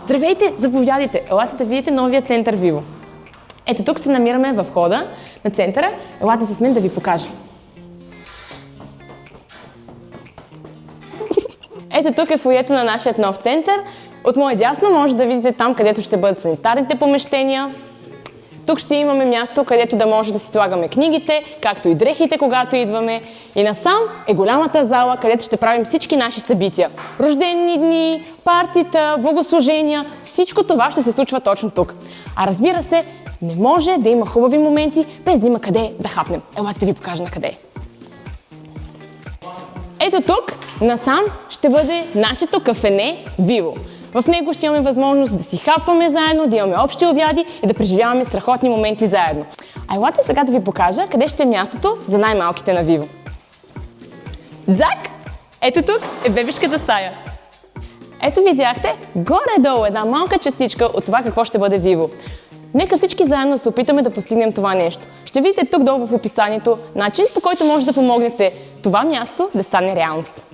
Здравейте, заповядайте! Елате да видите новия център Виво. Ето тук се намираме в входа на центъра. Елате с мен да ви покажа. Ето тук е фоайето на нашия нов център. От мое дясно може да видите там, където ще бъдат санитарните помещения. Тук ще имаме място, където да може да си слагаме книгите, както и дрехите, когато идваме. И насам е голямата зала, където ще правим всички наши събития. Рождени дни, партита, богослужения, всичко това ще се случва точно тук. А разбира се, не може да има хубави моменти, без да има къде да хапнем. Елате да ви покажа на къде. Ето тук, насам, ще бъде нашето кафене Виво. В него ще имаме възможност да си хапваме заедно, да имаме общи обяди и да преживяваме страхотни моменти заедно. А елате сега да ви покажа къде ще е мястото за най-малките на Виво. Дзак! Ето тук е бебешката стая. Ето видяхте горе-долу една малка частичка от това какво ще бъде Виво. Нека всички заедно се опитаме да постигнем това нещо. Ще видите тук долу в описанието начин, по който може да помогнете това място да стане реалност.